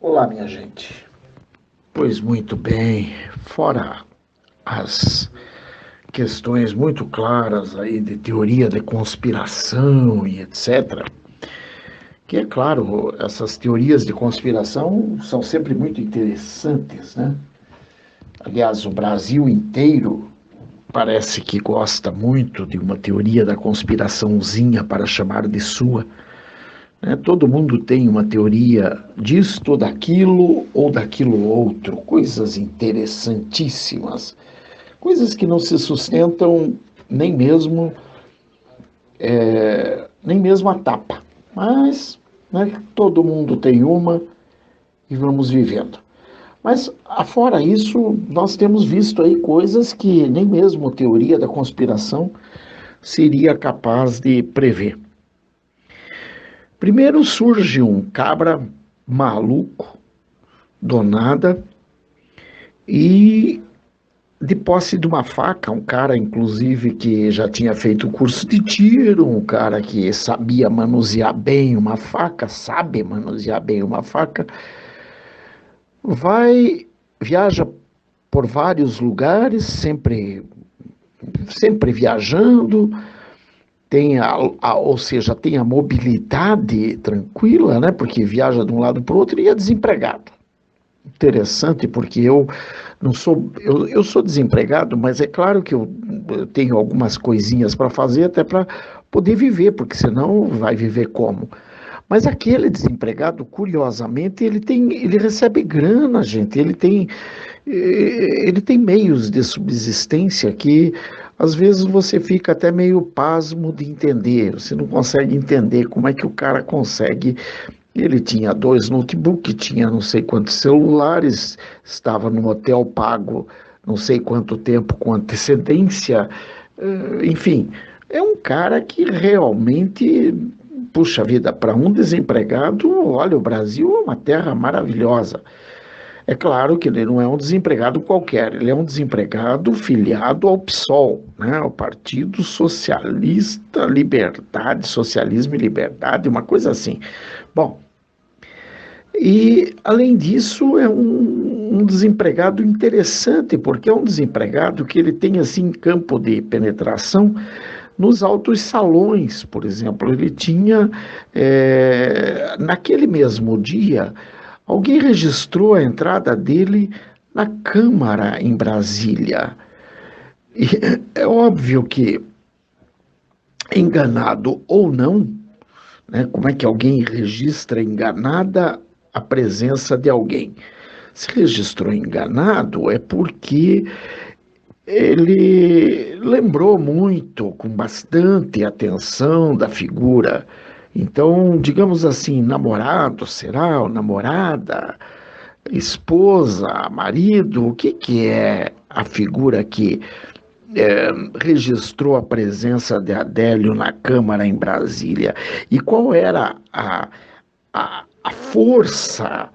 Olá, minha gente. Pois muito bem, fora as questões muito claras aí de teoria de conspiração e etc., que é claro, essas teorias de conspiração são sempre muito interessantes, né? Aliás, o Brasil inteiro parece que gosta muito de uma teoria da conspiraçãozinha para chamar de sua. Né? Todo mundo tem uma teoria disto, daquilo ou daquilo outro, coisas interessantíssimas, coisas que não se sustentam nem mesmo, nem mesmo a tapa. Mas né, todo mundo tem uma e vamos vivendo. Mas, afora isso, nós temos visto aí coisas que nem mesmo a teoria da conspiração seria capaz de prever. Primeiro surge um cabra maluco, do nada, e de posse de uma faca, um cara, inclusive, que já tinha feito o curso de tiro, um cara que sabia manusear bem uma faca, sabe manusear bem uma faca, viaja por vários lugares, sempre viajando, ou seja, tem a mobilidade tranquila, né? Porque viaja de um lado para o outro e é desempregado. Interessante, porque eu não sou, eu sou desempregado, mas é claro que eu tenho algumas coisinhas para fazer até para poder viver, porque senão vai viver como? Mas aquele desempregado, curiosamente, ele recebe grana, gente, ele tem meios de subsistência que às vezes você fica até meio pasmo de entender, você não consegue entender como é que o cara consegue. Ele tinha 2 notebooks, tinha não sei quantos celulares, estava num hotel pago não sei quanto tempo com antecedência, enfim, é um cara que realmente, puxa vida, para um desempregado, olha, o Brasil é uma terra maravilhosa. É claro que ele não é um desempregado qualquer, ele é um desempregado filiado ao PSOL, né, ao Partido Socialista, Liberdade, Socialismo e Liberdade, uma coisa assim. Bom, e, além disso, é um desempregado interessante, porque é um desempregado que ele tem, assim, campo de penetração nos altos salões, por exemplo. Ele tinha, naquele mesmo dia, alguém registrou a entrada dele na Câmara em Brasília. E é óbvio que, enganado ou não, né, como é que alguém registra enganada a presença de alguém? Se registrou enganado é porque ele lembrou muito, com bastante atenção, da figura. Então, digamos assim, namorado será, ou namorada, esposa, marido, o que que é a figura que registrou a presença de Adélio na Câmara em Brasília? E qual era a força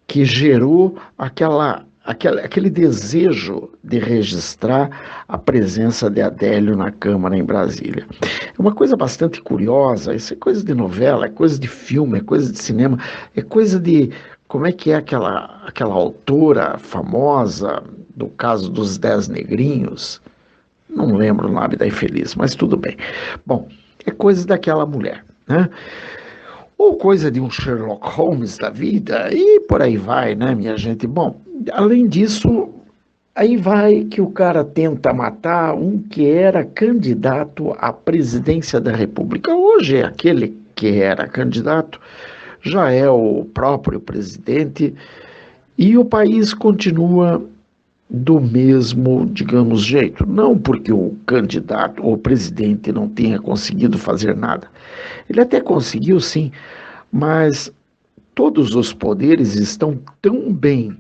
que gerou aquele desejo de registrar a presença de Adélio na Câmara em Brasília? É uma coisa bastante curiosa, isso é coisa de novela, é coisa de filme, é coisa de cinema, é coisa de... Como é que é aquela autora famosa do caso dos 10 Negrinhos? Não lembro o nome da infeliz, mas tudo bem. Bom, é coisa daquela mulher, né? Ou coisa de um Sherlock Holmes da vida, e por aí vai, né, minha gente? Bom, além disso, aí vai que o cara tenta matar um que era candidato à presidência da República. Hoje, aquele que era candidato já é o próprio presidente e o país continua do mesmo, digamos, jeito. Não porque o candidato ou o presidente não tenha conseguido fazer nada. Ele até conseguiu, sim, mas todos os poderes estão tão bem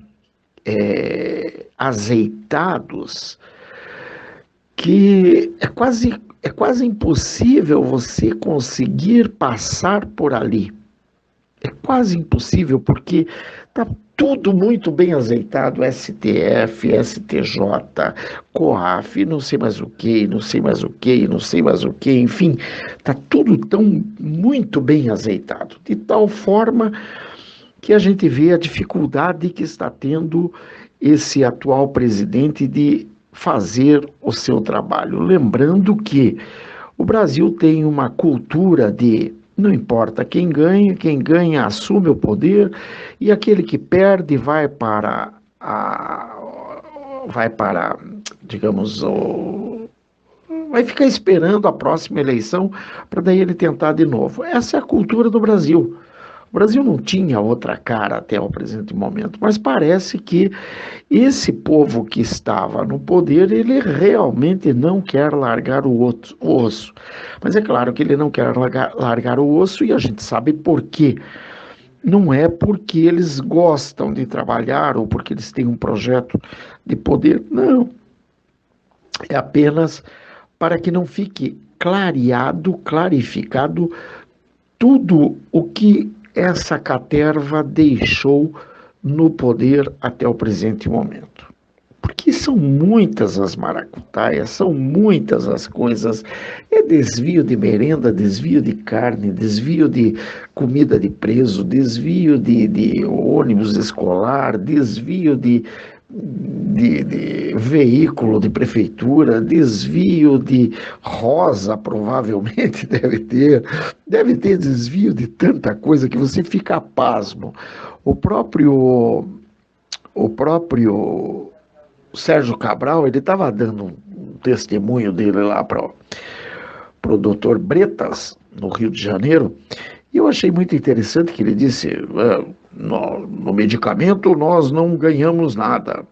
azeitados que é quase impossível você conseguir passar por ali. É quase impossível, porque está tudo muito bem azeitado, STF, STJ, COAF, não sei mais o que, não sei mais o que, não sei mais o que, enfim, está tudo tão muito bem azeitado, de tal forma que a gente vê a dificuldade que está tendo esse atual presidente de fazer o seu trabalho. Lembrando que o Brasil tem uma cultura de não importa quem ganha assume o poder e aquele que perde vai para, digamos, vai ficar esperando a próxima eleição para daí ele tentar de novo. Essa é a cultura do Brasil. O Brasil não tinha outra cara até o presente momento, mas parece que esse povo que estava no poder, ele realmente não quer largar o osso. Mas é claro que ele não quer largar o osso e a gente sabe por quê. Não é porque eles gostam de trabalhar ou porque eles têm um projeto de poder, não. É apenas para que não fique clarificado tudo o que essa caterva deixou no poder até o presente momento. Porque são muitas as maracutaias, são muitas as coisas. É desvio de merenda, desvio de carne, desvio de comida de preso, desvio de ônibus escolar, desvio de veículo de prefeitura, desvio de rosa, provavelmente deve ter desvio de tanta coisa que você fica pasmo. O próprio Sérgio Cabral, ele estava dando um testemunho dele lá para o doutor Bretas, no Rio de Janeiro, e eu achei muito interessante que ele disse, no medicamento nós não ganhamos nada,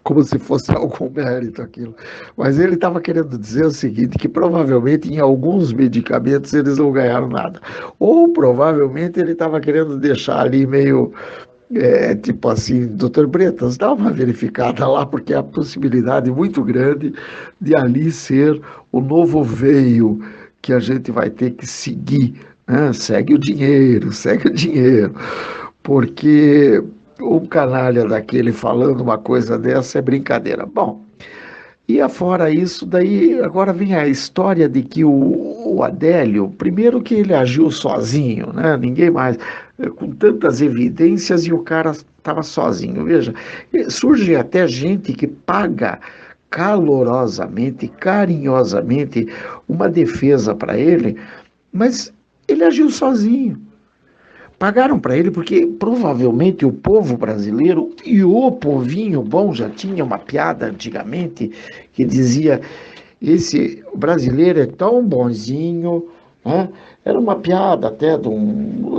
como se fosse algum mérito aquilo. Mas ele estava querendo dizer o seguinte, que provavelmente em alguns medicamentos eles não ganharam nada. Ou provavelmente ele estava querendo deixar ali meio, tipo assim, doutor Bretas, dá uma verificada lá, porque há a possibilidade muito grande de ali ser o novo veio que a gente vai ter que seguir, né? Segue o dinheiro, porque um canalha daquele falando uma coisa dessa é brincadeira. Bom, e afora isso, daí agora vem a história de que o Adélio, primeiro que ele agiu sozinho, né? Ninguém mais, com tantas evidências e o cara estava sozinho. Veja, surge até gente que paga calorosamente, carinhosamente, uma defesa para ele, mas ele agiu sozinho. Pagaram para ele porque provavelmente o povo brasileiro e o povinho bom já tinha uma piada antigamente que dizia esse brasileiro é tão bonzinho, né? Era uma piada até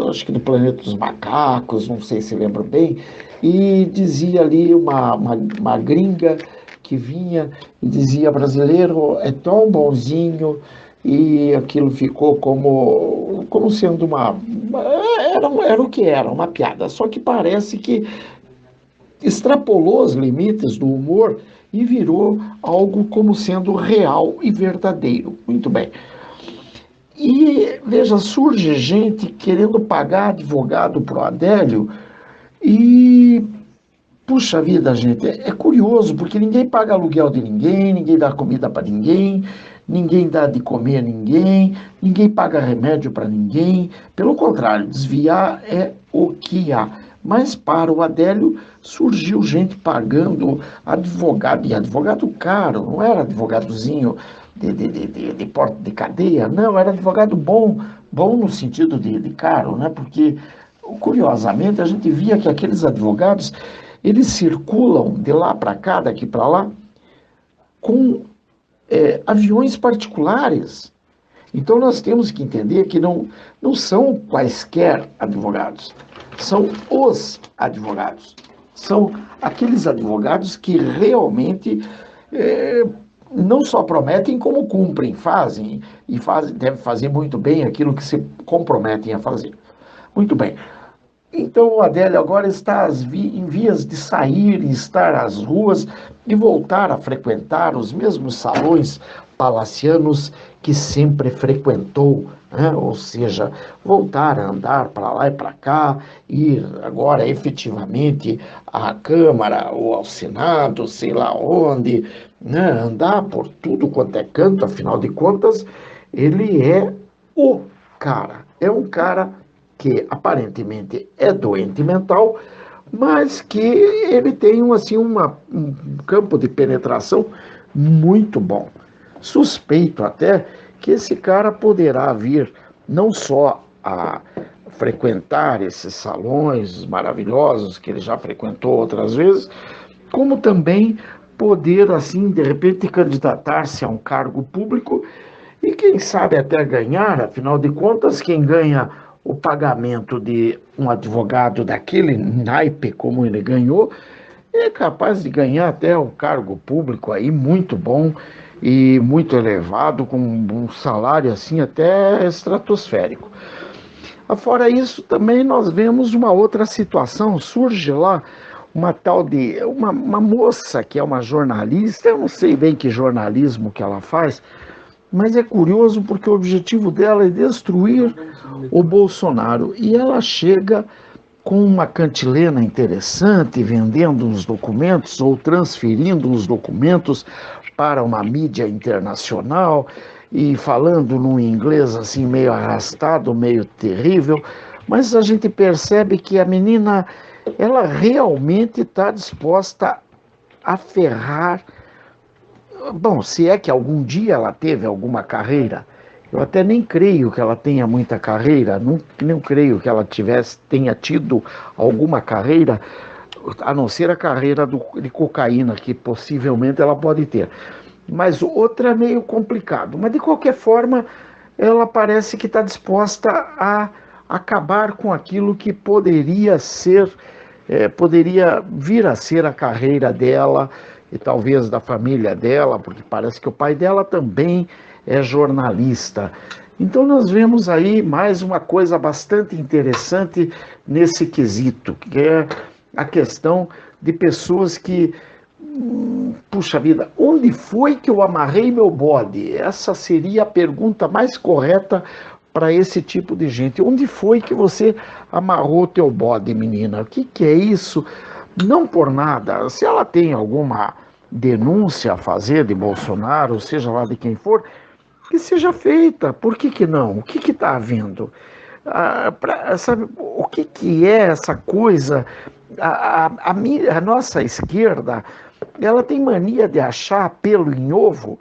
acho que do Planeta dos Macacos, não sei se lembro bem, e dizia ali uma gringa que vinha e dizia brasileiro é tão bonzinho e aquilo ficou como sendo era o que era, uma piada, só que parece que extrapolou os limites do humor e virou algo como sendo real e verdadeiro. Muito bem. E, veja, surge gente querendo pagar advogado para o Adélio e, puxa vida, gente, é curioso, porque ninguém paga aluguel de ninguém, ninguém dá comida para ninguém, ninguém dá de comer a ninguém, ninguém paga remédio para ninguém. Pelo contrário, desviar é o que há. Mas para o Adélio surgiu gente pagando advogado, e advogado caro, não era advogadozinho de porta de cadeia, não, era advogado bom no sentido de caro, né? Porque, curiosamente, a gente via que aqueles advogados, eles circulam de lá para cá, daqui para lá, com aviões particulares. Então nós temos que entender que não são quaisquer advogados, são os advogados. São aqueles advogados que realmente não só prometem, como cumprem, fazem, e devem fazer muito bem aquilo que se comprometem a fazer. Muito bem. Então o Adélio agora está em vias de sair e estar às ruas e voltar a frequentar os mesmos salões palacianos que sempre frequentou, né? Ou seja, voltar a andar para lá e para cá, ir agora efetivamente à Câmara ou ao Senado, sei lá onde, né? Andar por tudo quanto é canto, afinal de contas, ele é um cara que aparentemente é doente mental, mas que ele tem um campo de penetração muito bom. Suspeito até que esse cara poderá vir não só a frequentar esses salões maravilhosos que ele já frequentou outras vezes, como também poder, assim, de repente, candidatar-se a um cargo público e, quem sabe, até ganhar. Afinal de contas, quem ganha o pagamento de um advogado daquele naipe como ele ganhou, é capaz de ganhar até um cargo público aí muito bom e muito elevado, com um salário assim até estratosférico. Fora isso, também nós vemos uma outra situação, surge lá uma tal de uma moça que é uma jornalista, eu não sei bem que jornalismo que ela faz, mas é curioso porque o objetivo dela é destruir o Bolsonaro. E ela chega com uma cantilena interessante, vendendo uns documentos ou transferindo uns documentos para uma mídia internacional e falando num inglês assim meio arrastado, meio terrível. Mas a gente percebe que a menina, ela realmente está disposta a ferrar. Bom, se é que algum dia ela teve alguma carreira, eu até nem creio que ela tenha muita carreira, não creio que ela tenha tido alguma carreira, a não ser a carreira de cocaína, que possivelmente ela pode ter. Mas outra é meio complicado. Mas, de qualquer forma, ela parece que está disposta a acabar com aquilo que poderia ser, poderia vir a ser a carreira dela, e talvez da família dela, porque parece que o pai dela também é jornalista. Então nós vemos aí mais uma coisa bastante interessante nesse quesito, que é a questão de pessoas que, puxa vida, onde foi que eu amarrei meu bode? Essa seria a pergunta mais correta para esse tipo de gente. Onde foi que você amarrou teu bode, menina? O que é isso? Não por nada, se ela tem alguma denúncia a fazer de Bolsonaro, seja lá de quem for, que seja feita. Por que não? O que está havendo? Sabe, o que é essa coisa? A nossa esquerda, ela tem mania de achar pelo em ovo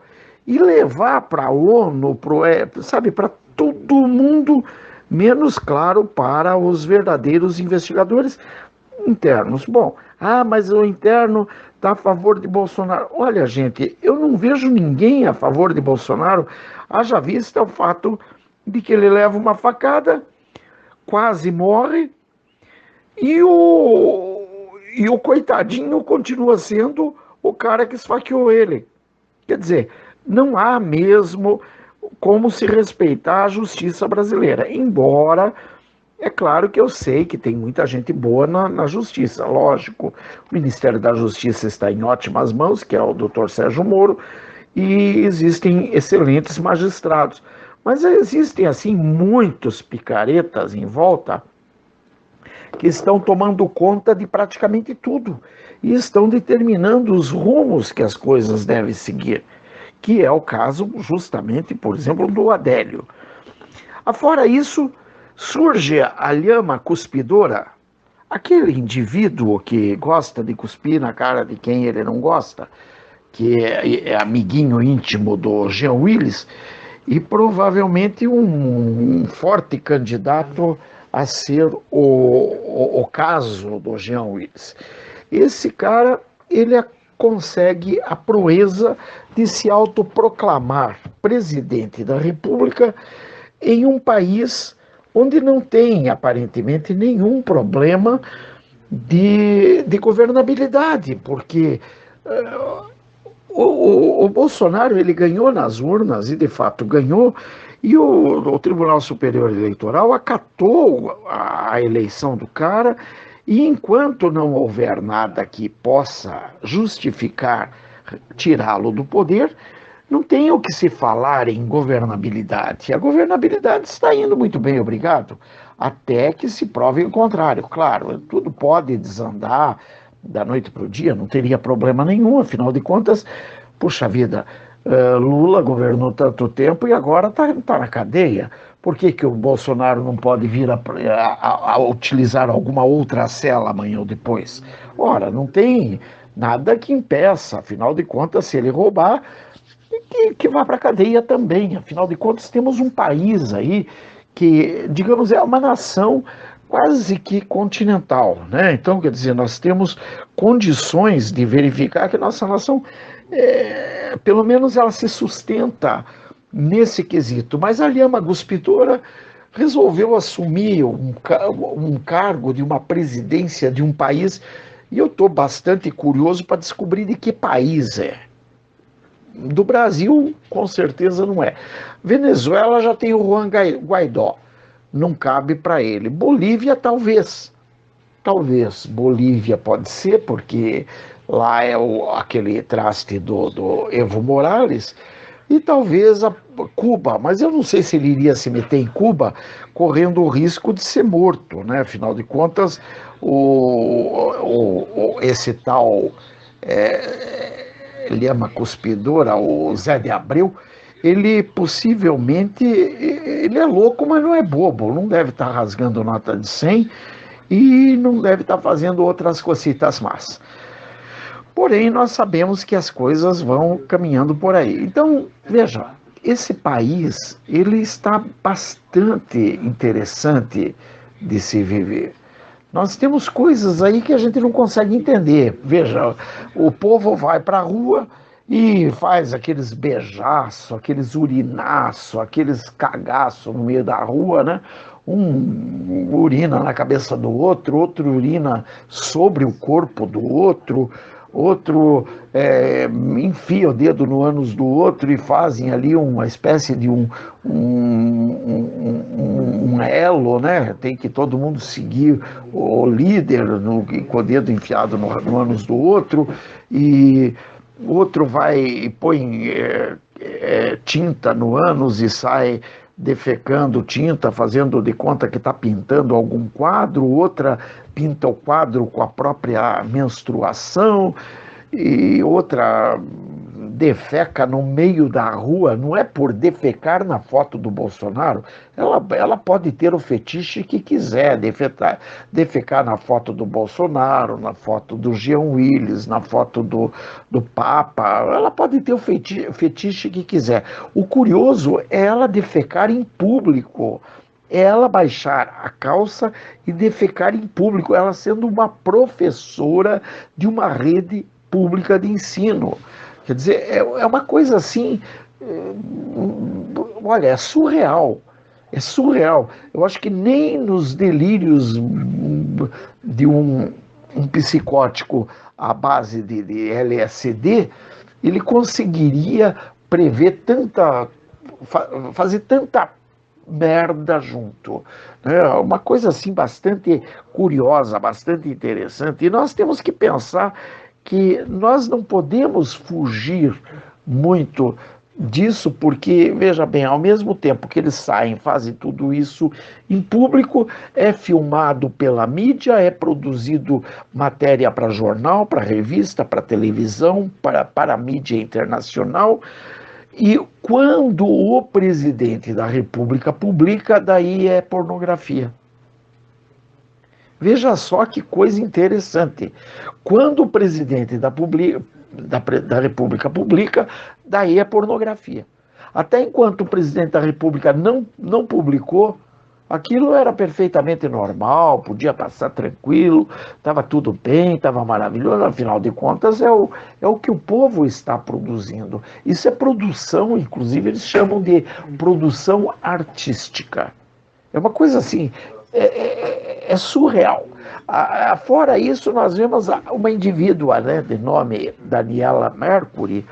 e levar para a ONU, sabe, para todo mundo, menos, claro, para os verdadeiros investigadores internos. Bom, mas o interno está a favor de Bolsonaro. Olha, gente, eu não vejo ninguém a favor de Bolsonaro, haja vista o fato de que ele leva uma facada, quase morre, e o coitadinho continua sendo o cara que esfaqueou ele. Quer dizer, não há mesmo como se respeitar a justiça brasileira, embora, é claro que eu sei que tem muita gente boa na justiça, lógico. O Ministério da Justiça está em ótimas mãos, que é o doutor Sérgio Moro, e existem excelentes magistrados. Mas existem, assim, muitos picaretas em volta que estão tomando conta de praticamente tudo e estão determinando os rumos que as coisas devem seguir, que é o caso, justamente, por exemplo, do Adélio. Afora isso, surge a lhama cuspidora, aquele indivíduo que gosta de cuspir na cara de quem ele não gosta, que é amiguinho íntimo do Jean Willis e provavelmente um forte candidato a ser o caso do Jean Willis. Esse cara, ele consegue a proeza de se autoproclamar presidente da República em um país onde não tem, aparentemente, nenhum problema de governabilidade, porque o Bolsonaro, ele ganhou nas urnas, e de fato ganhou, e o Tribunal Superior Eleitoral acatou a eleição do cara, e enquanto não houver nada que possa justificar tirá-lo do poder, não tem o que se falar em governabilidade. A governabilidade está indo muito bem, obrigado, até que se prove o contrário. Claro, tudo pode desandar da noite para o dia, não teria problema nenhum, afinal de contas, puxa vida, Lula governou tanto tempo e agora está na cadeia. Por que que o Bolsonaro não pode vir a utilizar alguma outra cela amanhã ou depois? Ora, não tem nada que impeça, afinal de contas, se ele roubar, que vá para a cadeia também. Afinal de contas, temos um país aí que, digamos, é uma nação quase que continental, né? Então, quer dizer, nós temos condições de verificar que nossa nação, pelo menos ela se sustenta nesse quesito. Mas a Lhama Guspidora resolveu assumir um cargo de uma presidência de um país, e eu estou bastante curioso para descobrir de que país é. Do Brasil, com certeza não é. Venezuela já tem o Juan Guaidó, não cabe para ele. Bolívia, talvez. Talvez. Bolívia pode ser, porque lá é aquele traste do Evo Morales. E talvez a Cuba, mas eu não sei se ele iria se meter em Cuba correndo o risco de ser morto, né? Afinal de contas, esse tal Lhama Cuspidora, o Zé de Abreu, ele possivelmente, ele é louco, mas não é bobo, não deve estar rasgando nota de 100 e não deve estar fazendo outras cositas más. Porém, nós sabemos que as coisas vão caminhando por aí. Então, veja, esse país, ele está bastante interessante de se viver. Nós temos coisas aí que a gente não consegue entender. Veja, o povo vai para a rua e faz aqueles beijaços, aqueles urinaços, aqueles cagaços no meio da rua, né? Um urina na cabeça do outro, outro urina sobre o corpo do outro, outro enfia o dedo no ânus do outro e fazem ali uma espécie de um elo, né? Tem que todo mundo seguir o líder com o dedo enfiado no ânus do outro, e outro vai e põe tinta no ânus e sai defecando tinta, fazendo de conta que está pintando algum quadro, outra pinta o quadro com a própria menstruação, e outra defeca no meio da rua. Não é por defecar na foto do Bolsonaro, ela pode ter o fetiche que quiser, defecar na foto do Bolsonaro, na foto do Jean Willis, na foto do Papa, ela pode ter o fetiche que quiser. O curioso é ela defecar em público, é ela baixar a calça e defecar em público, ela sendo uma professora de uma rede pública de ensino. Quer dizer, é uma coisa assim, olha, é surreal. É surreal. Eu acho que nem nos delírios de um psicótico à base de LSD ele conseguiria prever fazer tanta merda junto. É uma coisa assim bastante curiosa, bastante interessante. E nós temos que pensar que nós não podemos fugir muito disso, porque, veja bem, ao mesmo tempo que eles saem, fazem tudo isso em público, é filmado pela mídia, é produzido matéria para jornal, para revista, para televisão, para a mídia internacional, e quando o presidente da República publica, daí é pornografia. Veja só que coisa interessante. Quando o presidente da República publica, daí é pornografia. Até enquanto o presidente da República não publicou, aquilo era perfeitamente normal, podia passar tranquilo, estava tudo bem, estava maravilhoso. Afinal de contas, é o que o povo está produzindo. Isso é produção, inclusive eles chamam de produção artística. É uma coisa assim, é surreal. Fora isso, nós vemos uma indivídua, né, de nome Daniela Mercury,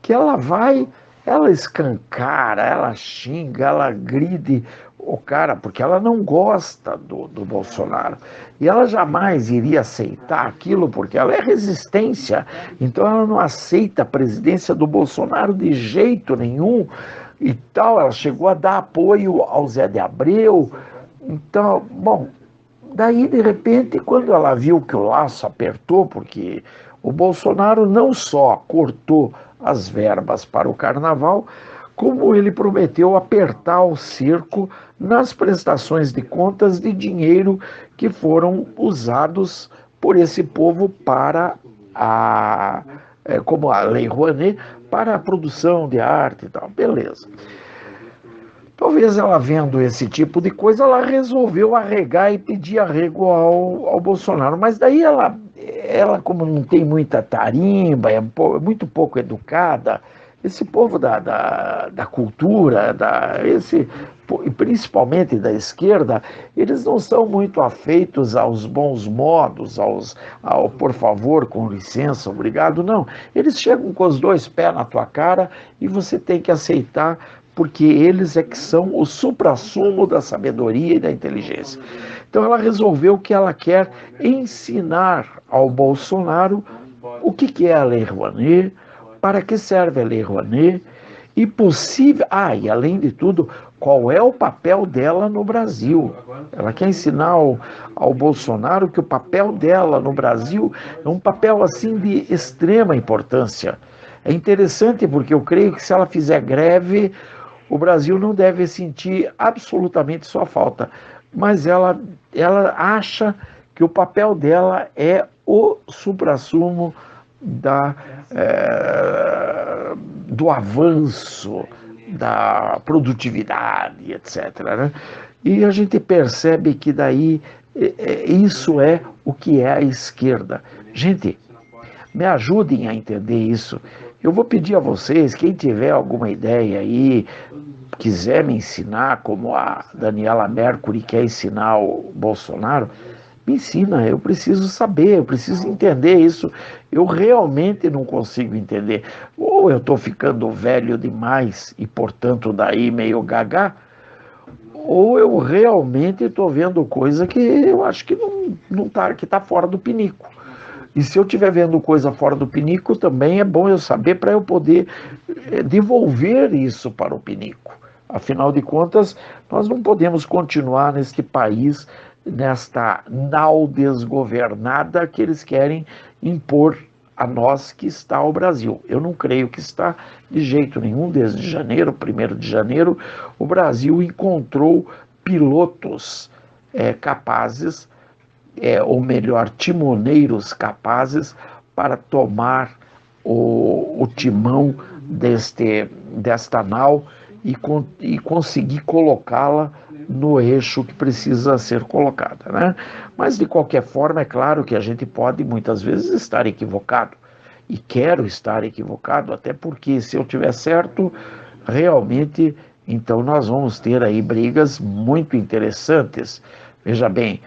que ela escancara, ela xinga, ela agride o cara, porque ela não gosta do Bolsonaro. E ela jamais iria aceitar aquilo, porque ela é resistência. Então ela não aceita a presidência do Bolsonaro de jeito nenhum e tal. Ela chegou a dar apoio ao Zé de Abreu. Então, bom, daí de repente, quando ela viu que o laço apertou, porque o Bolsonaro não só cortou as verbas para o carnaval, como ele prometeu apertar o cerco nas prestações de contas de dinheiro que foram usados por esse povo para como a Lei Rouanet, para a produção de arte e tal. Beleza. Talvez ela vendo esse tipo de coisa, ela resolveu arregar e pedir arrego ao Bolsonaro. Mas daí ela, como não tem muita tarimba, é muito pouco educada, esse povo da cultura, principalmente da esquerda, eles não são muito afeitos aos bons modos, ao por favor, com licença, obrigado, não. Eles chegam com os dois pés na tua cara e você tem que aceitar, porque eles é que são o suprassumo da sabedoria e da inteligência. Então ela resolveu que ela quer ensinar ao Bolsonaro o que é a Lei Rouanet, para que serve a Lei Rouanet, e possível. E além de tudo, qual é o papel dela no Brasil? Ela quer ensinar ao Bolsonaro que o papel dela no Brasil é um papel assim de extrema importância. É interessante porque eu creio que se ela fizer greve, o Brasil não deve sentir absolutamente sua falta, mas ela acha que o papel dela é o suprassumo do avanço, da produtividade, etc. Né? E a gente percebe que daí isso é o que é a esquerda. Gente, me ajudem a entender isso. Eu vou pedir a vocês, quem tiver alguma ideia aí, quiser me ensinar, como a Daniela Mercury quer ensinar o Bolsonaro, me ensina, eu preciso saber, eu preciso entender isso. Eu realmente não consigo entender. Ou eu estou ficando velho demais e, portanto, daí meio gaga, ou eu realmente estou vendo coisa que eu acho que não tá, que está fora do pinico. E se eu estiver vendo coisa fora do pinico, também é bom eu saber para eu poder devolver isso para o pinico. Afinal de contas, nós não podemos continuar neste país, nesta nau desgovernada que eles querem impor a nós que está o Brasil. Eu não creio que está de jeito nenhum. Desde janeiro, 1º de janeiro, o Brasil encontrou pilotos capazes, ou melhor, timoneiros capazes para tomar o timão desta nau e conseguir colocá-la no eixo que precisa ser colocada, né? Mas, de qualquer forma, é claro que a gente pode, muitas vezes, estar equivocado. E quero estar equivocado, até porque, se eu tiver certo, realmente, então nós vamos ter aí brigas muito interessantes. Veja bem,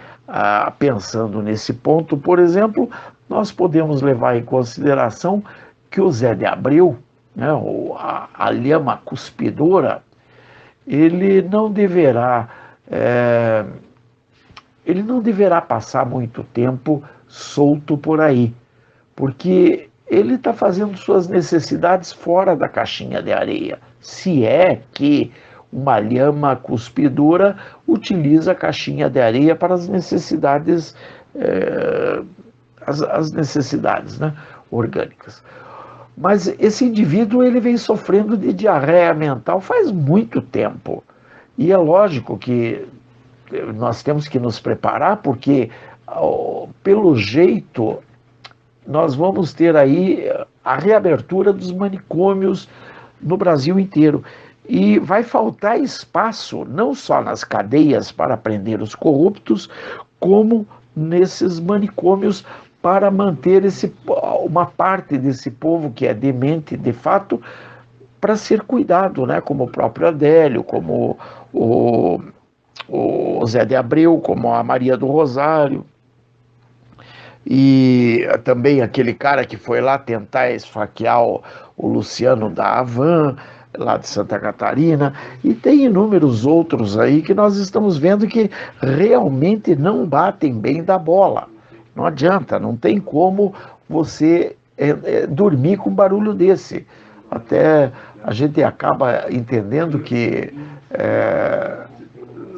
pensando nesse ponto, por exemplo, nós podemos levar em consideração que o Zé de Abreu, né, a lhama cuspidora, ele não deverá passar muito tempo solto por aí, porque ele está fazendo suas necessidades fora da caixinha de areia, se é que uma lhama cuspidora utiliza a caixinha de areia para as necessidades, as necessidades, né, orgânicas. Mas esse indivíduo ele vem sofrendo de diarreia mental faz muito tempo. E é lógico que nós temos que nos preparar, porque, pelo jeito, nós vamos ter aí a reabertura dos manicômios no Brasil inteiro. E vai faltar espaço, não só nas cadeias para prender os corruptos, como nesses manicômios para manter uma parte desse povo que é demente de fato, para ser cuidado, né? Como o próprio Adélio, como o Zé de Abreu, como a Maria do Rosário. E também aquele cara que foi lá tentar esfaquear o Luciano da Havan, lá de Santa Catarina, e tem inúmeros outros aí que nós estamos vendo que realmente não batem bem da bola. Não adianta, não tem como você dormir com um barulho desse. Até a gente acaba entendendo que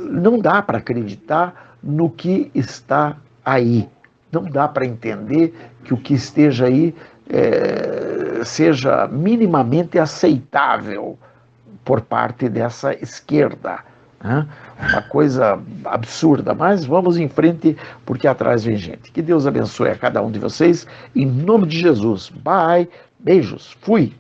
não dá para acreditar no que está aí. Não dá para entender que o que esteja aí seja minimamente aceitável por parte dessa esquerda, né? Uma coisa absurda, mas vamos em frente, porque atrás vem gente. Que Deus abençoe a cada um de vocês, em nome de Jesus. Bye, beijos, fui.